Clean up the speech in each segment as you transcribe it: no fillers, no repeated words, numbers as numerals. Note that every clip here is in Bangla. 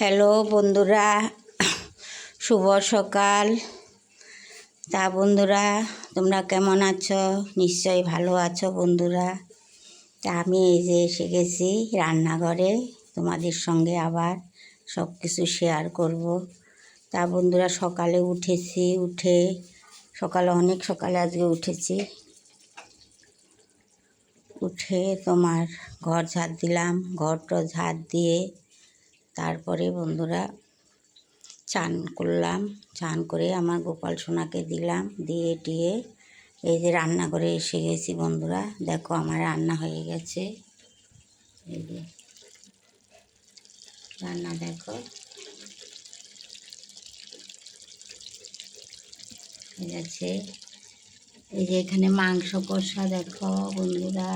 হ্যালো বন্ধুরা, শুভ সকাল। তা বন্ধুরা, তোমরা কেমন আছো? নিশ্চয়ই ভালো আছো বন্ধুরা। তা আমি এই যে এসে গেছি রান্নাঘরে, তোমাদের সঙ্গে আবার সব কিছু শেয়ার করব। তা বন্ধুরা, সকালে উঠেছি, সকালে অনেক সকালে আজকে উঠেছি। উঠে তোমার ঘর ঝাড় দিলাম, ঘরটা ঝাড় দিয়ে তারপরে বন্ধুরা চান করলাম। চান করে আমার গোপাল সোনাকে দিলাম, দিয়ে টিয়ে এই যে রান্নাঘরে এসে গেছি বন্ধুরা। দেখো আমার রান্না হয়ে গেছে, এই যে রান্না দেখো, হয়ে গেছে। এই যে এখানে মাংস কষা দেখো বন্ধুরা,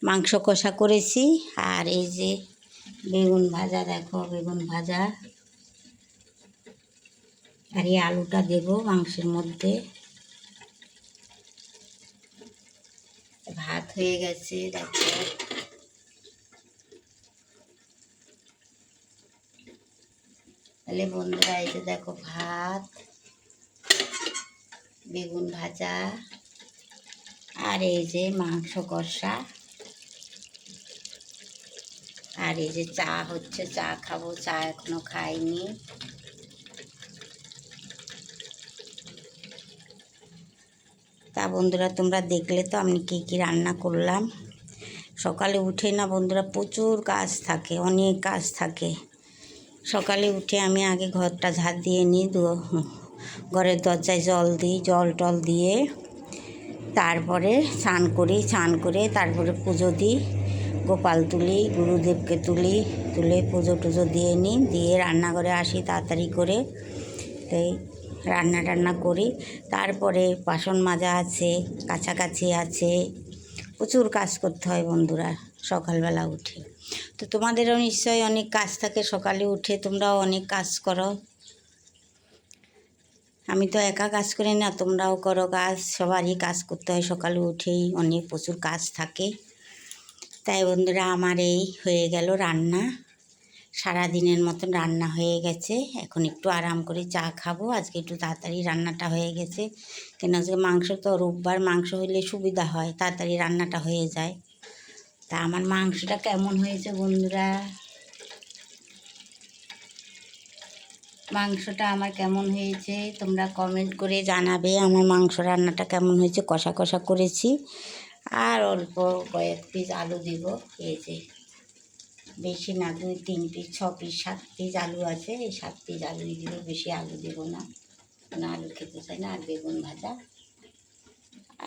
মাংস কষা করেছি। আর এই যে বেগুন ভাজা দেখো, বেগুন ভাজা। আর এই আলুটা দেবো মাংসের মধ্যে। ভাত হয়ে গেছে দেখো, তাহলে বন্ধুরা এই যে দেখো ভাত, বেগুন ভাজা, আর এই যে মাংস কষা, আর এই যে চা হচ্ছে, চা খাবো, চা এখনো খাইনি। তা বন্ধুরা তোমরা দেখলে তো আমি কী রান্না করলাম। সকালে উঠে না বন্ধুরা প্রচুর কাজ থাকে, অনেক কাজ থাকে। সকালে উঠে আমি আগে ঘরটা ঝাড় দিয়ে নিই, ঘরের দরজায় জল দিই, জল টল দিয়ে তারপরে স্নান করি। স্নান করে তারপরে পুজো দিই, গোপাল তুলি, গুরুদেবকে তুলে পুজো টুজো দিয়ে নিই, দিয়ে রান্নাঘরে আসি তাড়াতাড়ি করে। তাই রান্না করি। তারপরে বাসন মাজা আছে, কাছাকাছি আছে, প্রচুর কাজ করতে হয় বন্ধুরা সকালবেলা উঠে। তো তোমাদেরও নিশ্চয়ই অনেক কাজ থাকে সকালে উঠে, তোমরাও অনেক কাজ করো। আমি তো একা কাজ করি না, তোমরাও করো কাজ, সবারই কাজ করতে হয় সকালে উঠেই, অনেক প্রচুর কাজ থাকে। তাই বন্ধুরা আমার এই হয়ে গেল রান্না, সারাদিনের মতন রান্না হয়ে গেছে। এখন একটু আরাম করে চা খাবো। আজকে একটু তাড়াতাড়ি রান্নাটা হয়ে গেছে, কেন আজকে মাংস তো রোববার, মাংস হলে সুবিধা হয়, তাড়াতাড়ি রান্নাটা হয়ে যায়। তা আমার মাংসটা কেমন হয়েছে বন্ধুরা, মাংসটা আমার কেমন হয়েছে তোমরা কমেন্ট করে জানাবে। আমার মাংস রান্নাটা কেমন হয়েছে, কষা কষা করেছি। আর অল্প কয়েক পিস আলু দিব, এই যে বেশি না, 2-3 পিস, 6 পিস, 7 পিস আলু আছে, এই 7 পিস আলুই দিব, বেশি আলু দেবো না, আলু খেতে চাই না। আর বেগুন ভাজা,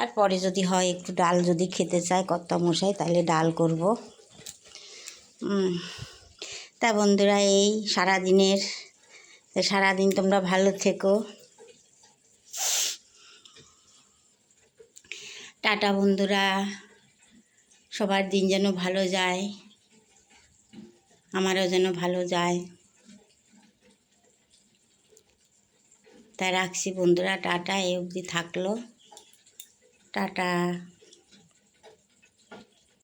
আর পরে যদি হয় একটু ডাল, যদি খেতে চায় কর্তামশাই তাহলে ডাল করব। তা বন্ধুরা এই সারাদিন তোমরা ভালো থেকো। টাটা বন্ধুরা, সবার দিন যেন ভালো যায়, আমারও যেন ভালো যায়। তাই রাখছি বন্ধুরা, টাটা, এই অবধি থাকলো, টাটা।